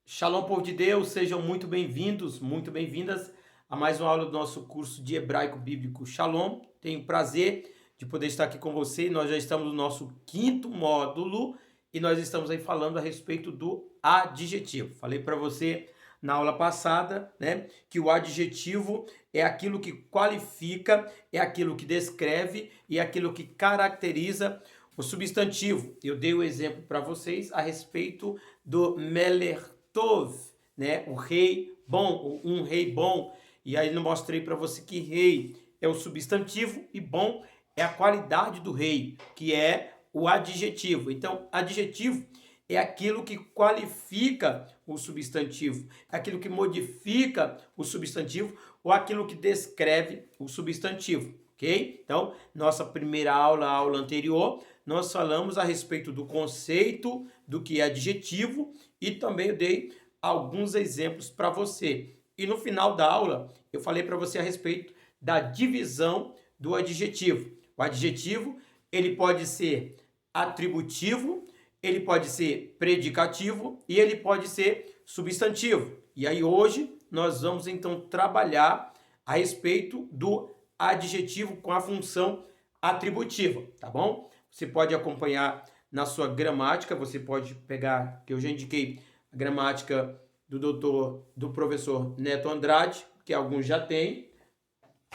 Shalom, povo de Deus, sejam muito bem-vindos, muito bem-vindas a mais uma aula do nosso curso de hebraico bíblico Shalom. Tenho o prazer de poder estar aqui com você. Nós já estamos no nosso quinto módulo e nós estamos aí falando a respeito do adjetivo. Falei para você na aula passada, né, que o adjetivo é aquilo que qualifica, é aquilo que descreve e é aquilo que caracteriza o substantivo. Eu dei o exemplo para vocês a respeito do Meler Tov, né? O rei bom, um rei bom. E aí eu mostrei para você que rei é o substantivo e bom é a qualidade do rei, que é o adjetivo. Então, adjetivo é aquilo que qualifica o substantivo, é aquilo que modifica o substantivo ou aquilo que descreve o substantivo, ok? Então, nossa primeira aula, a aula anterior, nós falamos a respeito do conceito do que é adjetivo e também eu dei alguns exemplos para você. E no final da aula, eu falei para você a respeito da divisão do adjetivo. O adjetivo, ele pode ser atributivo, ele pode ser predicativo e ele pode ser substantivo. E aí hoje nós vamos então trabalhar a respeito do adjetivo com a função atributiva, tá bom? Você pode acompanhar na sua gramática, você pode pegar, que eu já indiquei, a gramática do professor Neto Andrade, que alguns já têm.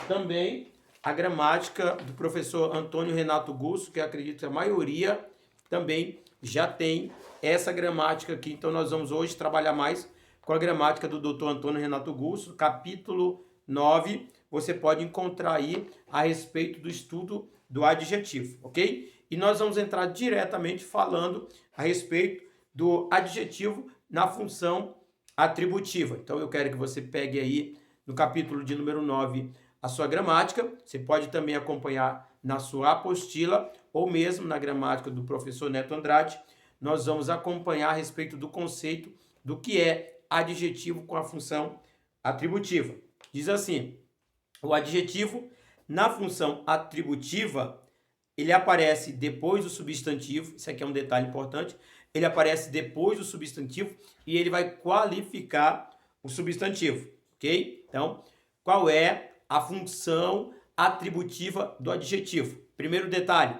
Também a gramática do professor Antônio Renato Gusso, que eu acredito que a maioria também já tem essa gramática aqui. Então nós vamos hoje trabalhar mais com a gramática do Dr. Antônio Renato Gusso, capítulo 9. Você pode encontrar aí a respeito do estudo do adjetivo, ok? E nós vamos entrar diretamente falando a respeito do adjetivo na função atributiva. Então eu quero que você pegue aí no capítulo de número 9 a sua gramática. Você pode também acompanhar na sua apostila ou mesmo na gramática do professor Neto Andrade. Nós vamos acompanhar a respeito do conceito do que é adjetivo com a função atributiva. Diz assim: o adjetivo na função atributiva, ele aparece depois do substantivo. Isso aqui é um detalhe importante. Ele aparece depois do substantivo e ele vai qualificar o substantivo, ok? Então, qual é a função atributiva do adjetivo? Primeiro detalhe,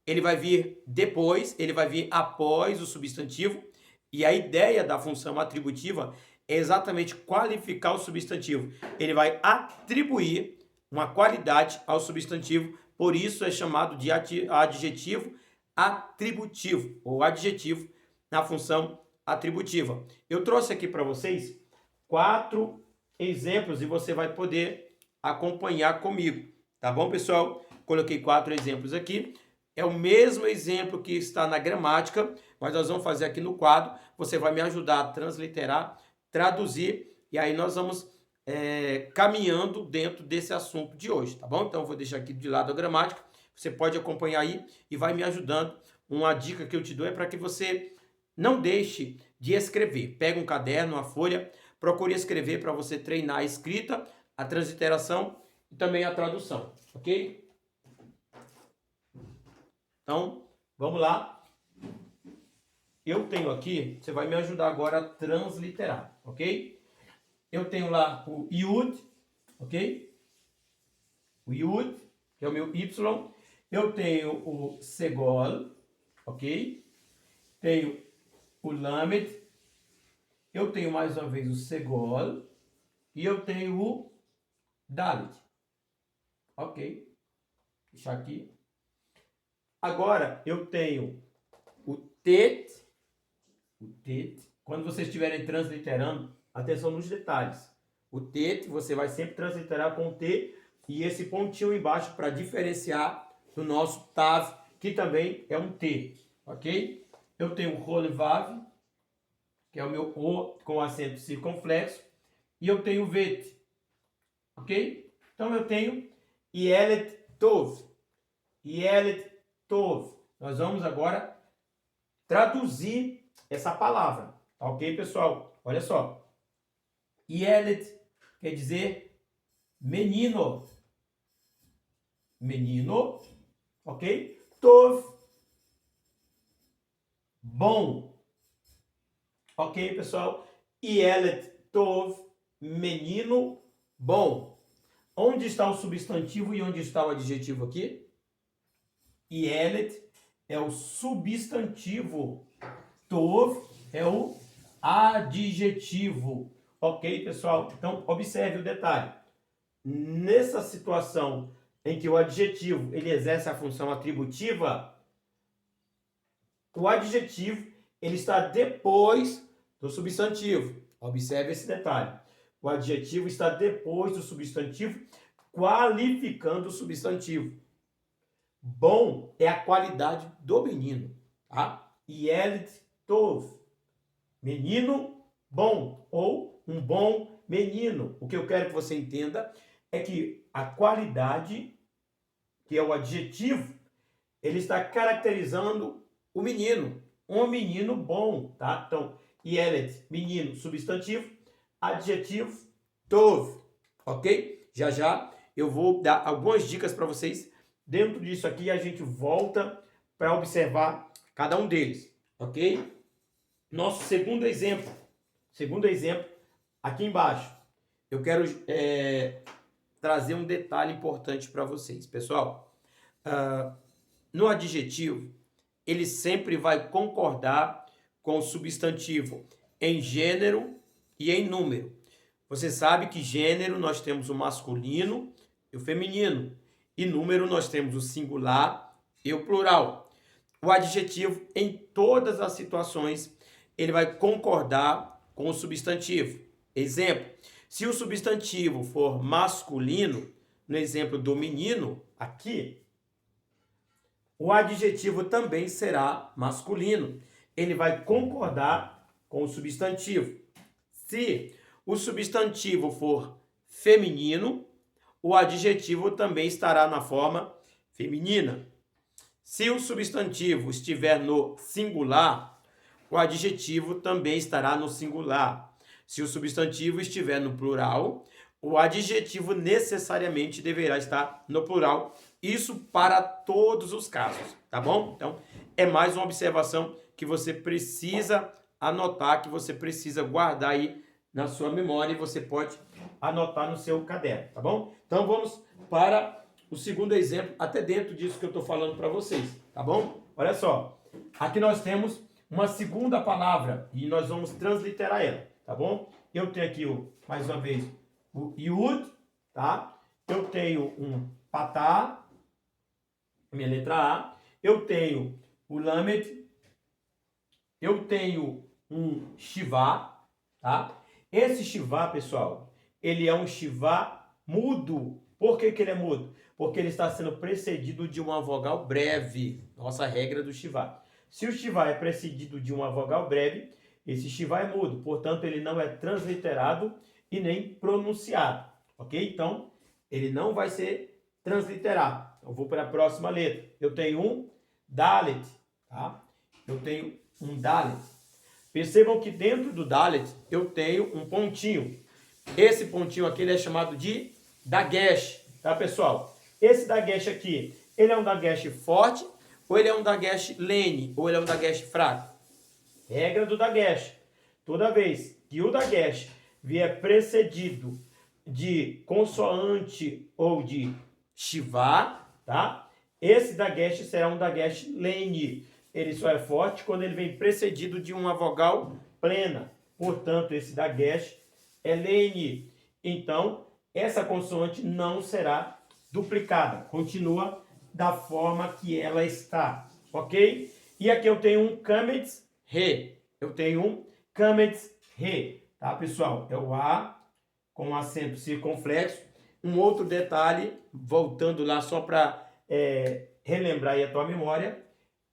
ele vai vir depois, ele vai vir após o substantivo, e a ideia da função atributiva é exatamente qualificar o substantivo. Ele vai atribuir uma qualidade ao substantivo, por isso é chamado de adjetivo atributivo, ou adjetivo na função atributiva. Eu trouxe aqui para vocês 4 exemplos e você vai poder acompanhar comigo, tá bom, pessoal? Coloquei 4 exemplos aqui. É o mesmo exemplo que está na gramática, mas nós vamos fazer aqui no quadro. Você vai me ajudar a transliterar, traduzir, e aí nós vamos caminhando dentro desse assunto de hoje, tá bom? Então eu vou deixar aqui de lado a gramática, você pode acompanhar aí e vai me ajudando. Uma dica que eu te dou é para que você não deixe de escrever. Pega um caderno, uma folha, procure escrever para você treinar a escrita, a transliteração e também a tradução, ok? Então, vamos lá. Eu tenho aqui, você vai me ajudar agora a transliterar, ok? Eu tenho lá o Yud, ok? O Yud, que é o meu Y. Eu tenho o Segol, ok? Tenho o Lamed. Eu tenho mais uma vez o Segol. E eu tenho o Dalet. Ok? Deixar aqui. Agora eu tenho o Tet. O Tet. Quando vocês estiverem transliterando, atenção nos detalhes. O Tet, você vai sempre transliterar com o T e esse pontinho embaixo para diferenciar do nosso Tav, que também é um T, ok? Eu tenho o Rolevav, que é o meu O com acento circunflexo, e eu tenho o Vet, ok? Então eu tenho Yelet Tov. Yelet Tov. Nós vamos agora traduzir essa palavra, tá ok, pessoal? Olha só. Yelet quer dizer menino. Menino, ok? Tov, bom. Ok, pessoal? Ielet tov, menino bom. Onde está o substantivo e onde está o adjetivo aqui? Ielet é o substantivo. Tov é o adjetivo. Ok, pessoal? Então, observe o detalhe. Nessa situação em que o adjetivo ele exerce a função atributiva, o adjetivo ele está depois do substantivo. Observe esse detalhe. O adjetivo está depois do substantivo, qualificando o substantivo. Bom é a qualidade do menino, tá? Ielet tov, menino bom, ou um bom menino. O que eu quero que você entenda é que a qualidade, que é o adjetivo, ele está caracterizando o menino, um menino bom, tá? Então, Ielet, menino, substantivo, adjetivo, tov, ok? Já já eu vou dar algumas dicas para vocês. Dentro disso aqui, a gente volta para observar cada um deles, ok? Nosso segundo exemplo, aqui embaixo, eu quero trazer um detalhe importante para vocês. Pessoal, no adjetivo, ele sempre vai concordar com o substantivo em gênero e em número. Você sabe que gênero nós temos o masculino e o feminino, e número nós temos o singular e o plural. O adjetivo, em todas as situações, ele vai concordar com o substantivo. Exemplo, se o substantivo for masculino, no exemplo do menino, aqui, o adjetivo também será masculino. Ele vai concordar com o substantivo. Se o substantivo for feminino, o adjetivo também estará na forma feminina. Se o substantivo estiver no singular, o adjetivo também estará no singular. Se o substantivo estiver no plural, o adjetivo necessariamente deverá estar no plural. Isso para todos os casos, tá bom? Então, é mais uma observação que você precisa anotar, que você precisa guardar aí na sua memória e você pode anotar no seu caderno, tá bom? Então, vamos para o segundo exemplo, até dentro disso que eu estou falando para vocês, tá bom? Olha só, aqui nós temos uma segunda palavra e nós vamos transliterar ela, tá bom? Eu tenho aqui, mais uma vez, o Yud, tá? Eu tenho um Patá, minha letra A. Eu tenho o Lamed. Eu tenho um Shivá, tá? Esse Shivá, pessoal, ele é um Shivá mudo. Por que ele é mudo? Porque ele está sendo precedido de uma vogal breve. Nossa regra do Shivá. Se o Shivá é precedido de uma vogal breve, esse Shivá é mudo. Portanto, ele não é transliterado e nem pronunciado. Ok? Então, ele não vai ser transliterado. Eu vou para a próxima letra. Eu tenho um Dalet, tá? Eu tenho um Dalet. Percebam que dentro do Dalet eu tenho um pontinho. Esse pontinho aqui ele é chamado de Dagesh, tá, pessoal? Esse Dagesh aqui, ele é um Dagesh forte ou ele é um Dagesh lene ou ele é um Dagesh fraco? Regra do Dagesh. Toda vez que o Dagesh vier precedido de consoante ou de Shivá, tá? Esse Dagesh será um Dagesh lene. Ele só é forte quando ele vem precedido de uma vogal plena. Portanto, esse Dagesh é lene. Então, essa consoante não será duplicada. Continua da forma que ela está, ok? E aqui eu tenho um Kametz Re. Eu tenho um Kametz Re, tá, pessoal? É o A com acento circunflexo. Um outro detalhe, voltando lá só para relembrar aí a tua memória,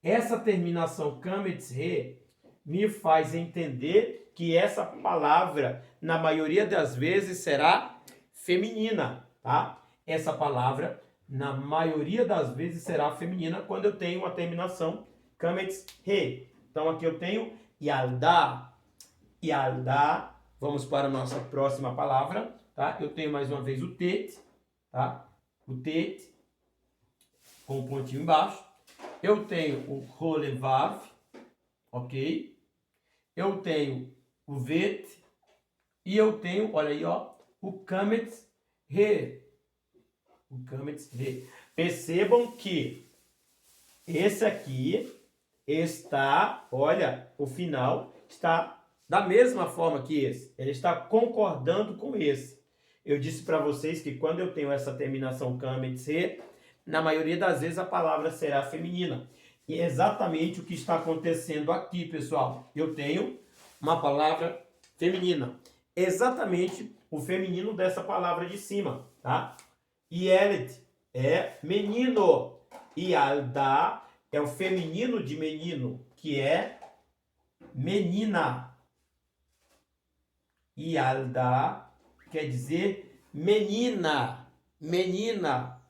essa terminação Kametz Re me faz entender que essa palavra, na maioria das vezes, será feminina, tá? Essa palavra, na maioria das vezes, será feminina quando eu tenho a terminação Kametz Re. Então, aqui eu tenho Yaldá. Yaldá. Vamos para a nossa próxima palavra, tá? Eu tenho mais uma vez o Tet, tá? O Tet, com um pontinho embaixo. Eu tenho o Rolevav, ok? Eu tenho o Vet, E eu tenho, olha aí, ó, o Kametz He. O Kametz He. Percebam que esse aqui está, olha, o final está da mesma forma que esse. Ele está concordando com esse. Eu disse para vocês que quando eu tenho essa terminação Kametz He, na maioria das vezes a palavra será feminina. E é exatamente o que está acontecendo aqui, pessoal. Eu tenho uma palavra feminina. Exatamente o feminino dessa palavra de cima, tá? Ielet é menino. Ialda é o feminino de menino, que é menina. Ialda quer dizer menina. Menina.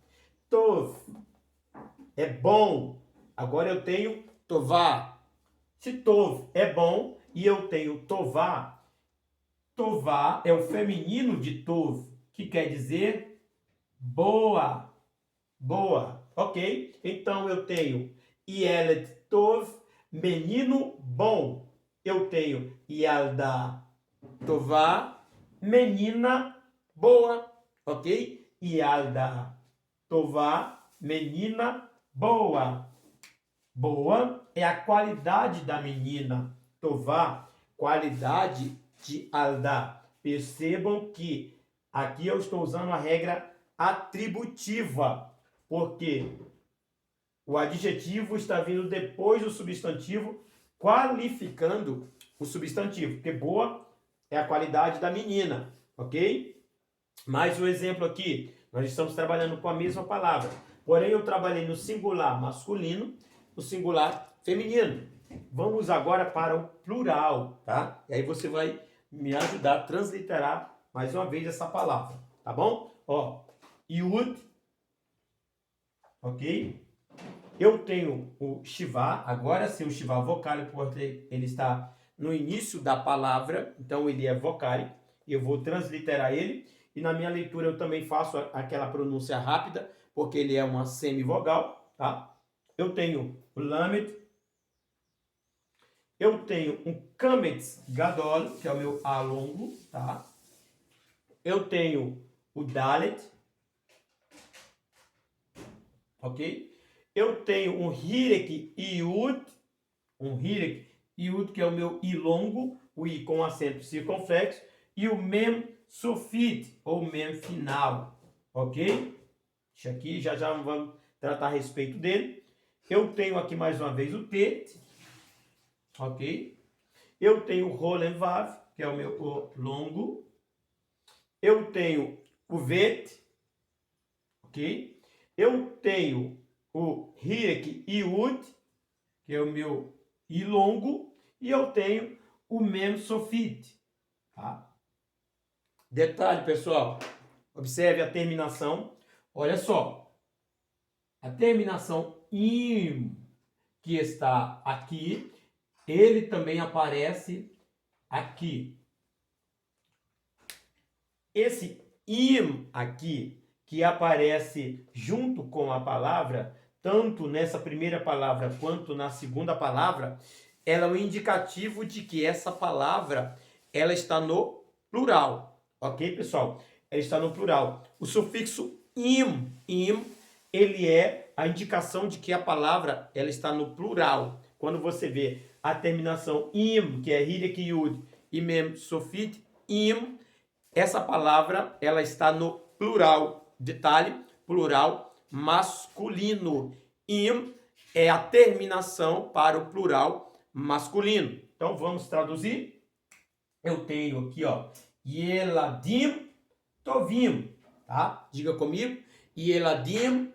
Tov é bom. Agora eu tenho tová. Se tov é bom e eu tenho tová, tová é o feminino de tov, que quer dizer boa. Boa, ok? Então eu tenho Ielet tov, menino bom. Eu tenho Yalda tová, menina boa, ok? Yalda tová, menina boa. Boa é a qualidade da menina. Tová, qualidade de Alda. Percebam que aqui eu estou usando a regra atributiva, porque o adjetivo está vindo depois do substantivo, qualificando o substantivo, porque boa é a qualidade da menina, ok? Mais um exemplo aqui, nós estamos trabalhando com a mesma palavra, porém eu trabalhei no singular masculino, no singular feminino. Vamos agora para o plural, tá? E aí você vai me ajudar a transliterar mais uma vez essa palavra, tá bom? Ó, Yud, ok? Eu tenho o Shiva, agora sim o Shiva vocálico, porque ele está no início da palavra, então ele é vocálico, e eu vou transliterar ele, e na minha leitura eu também faço aquela pronúncia rápida, porque ele é uma semivogal, tá? Eu tenho o Lamed, eu tenho um Kametz Gadol, que é o meu A longo, tá? Eu tenho o Dalet, ok? Eu tenho um Hirek Iud, que é o meu I longo, o I com acento circunflexo, e o Mem Sofit, ou Mem final, ok? Isso aqui já vamos tratar a respeito dele. Eu tenho aqui mais uma vez o Tet, ok? Eu tenho o Rolen Vav, que é o meu O longo. Eu tenho o Vet, ok? Eu tenho o Hirek Iud, que é o meu I longo, e eu tenho o Mem Sofit, tá? Detalhe, pessoal, observe a terminação. Olha só, a terminação im, que está aqui, ele também aparece aqui. Esse im aqui, que aparece junto com a palavra, tanto nessa primeira palavra quanto na segunda palavra, ela é um indicativo de que essa palavra ela está no plural, ok, pessoal? Ela está no plural. O sufixo im, ele é a indicação de que a palavra ela está no plural. Quando você vê a terminação im, que é hirek yud, e mem sofit, im, essa palavra ela está no plural. Detalhe, plural masculino. Im é a terminação para o plural masculino. Então vamos traduzir. Eu tenho aqui, ó, Yeladim Tovim, tá? Diga comigo. Yeladim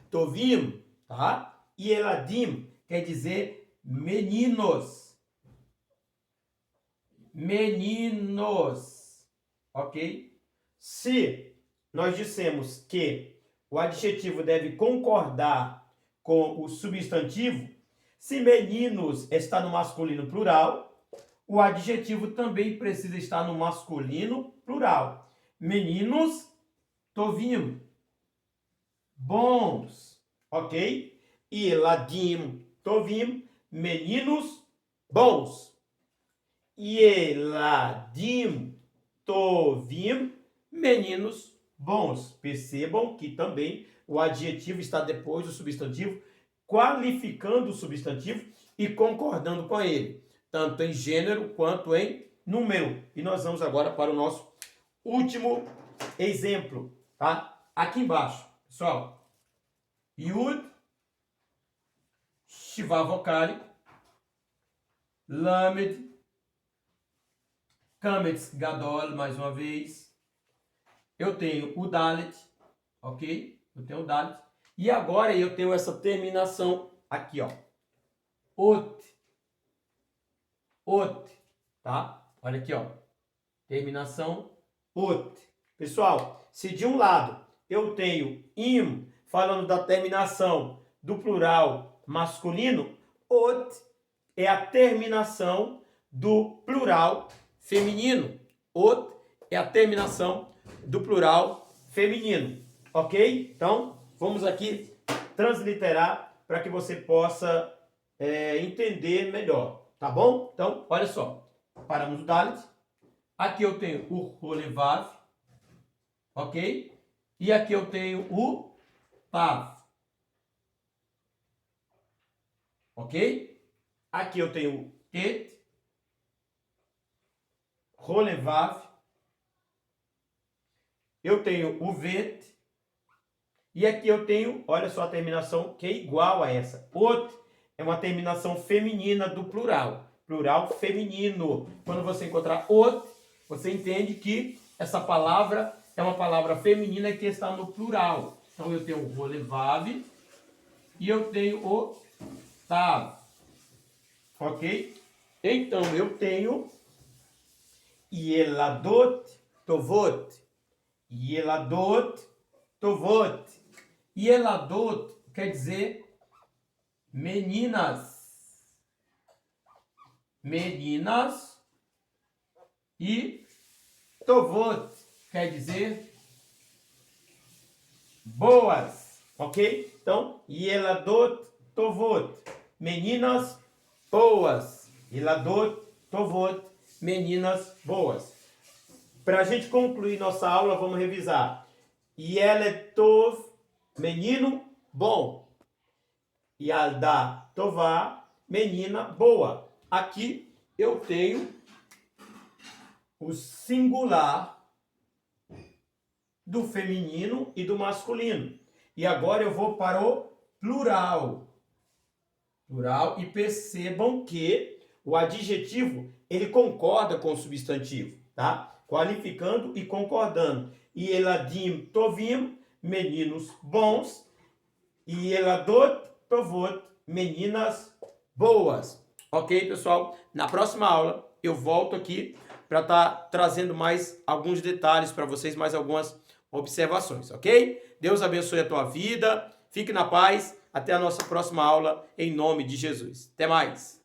Tovim, tá? Yeladim quer dizer meninos. Meninos, ok? Se nós dissemos que o adjetivo deve concordar com o substantivo, se meninos está no masculino plural, o adjetivo também precisa estar no masculino plural. Meninos, tovim, bons, ok? E ladim, tovim, meninos bons. Yeladim tovim, meninos bons. Percebam que também o adjetivo está depois do substantivo, qualificando o substantivo e concordando com ele, tanto em gênero quanto em número. E nós vamos agora para o nosso último exemplo, tá? Aqui embaixo, pessoal. Yud, Shivá vocálico, Lamed, Kametz Gadol, mais uma vez. Eu tenho o Dalet, ok? Eu tenho o Dalet. E agora eu tenho essa terminação aqui, ó. Ot, tá? Olha aqui, ó. Terminação ot. Pessoal, se de um lado eu tenho im, falando da terminação do plural masculino, ot é a terminação do plural feminino. Ot é a terminação do plural feminino. Ok? Então, vamos aqui transliterar para que você possa entender melhor. Tá bom? Então, olha só. Paramos o Dalet. Aqui eu tenho o Rolevav. Ok? E aqui eu tenho o Tav. Ok? Aqui eu tenho o Tet, Rolevav. Eu tenho o Vet. E aqui eu tenho, olha só a terminação que é igual a essa. Ot é uma terminação feminina do plural. Plural feminino. Quando você encontrar ot, você entende que essa palavra é uma palavra feminina que está no plural. Então eu tenho o Rolevav e eu tenho o Tav. Ok? Então eu tenho Yeladot Tovot. Yeladot Tovot. Yeladot quer dizer meninas. Meninas. E Tovot quer dizer boas. Ok? Então, Yeladot Tovot. Meninas boas. Yeladot Tovot. Meninas boas. Para a gente concluir nossa aula, vamos revisar. Yeled Tov, menino bom. Yalda Tová, menina boa. Aqui eu tenho o singular do feminino e do masculino. E agora eu vou para o plural. Plural, e percebam que o adjetivo, ele concorda com o substantivo, tá? Qualificando e concordando. E Eladim Tovim, meninos bons. E Eladot Tovot, meninas boas. Ok, pessoal? Na próxima aula eu volto aqui para estar trazendo mais alguns detalhes para vocês, mais algumas observações, ok? Deus abençoe a tua vida, fique na paz, até a nossa próxima aula, em nome de Jesus. Até mais!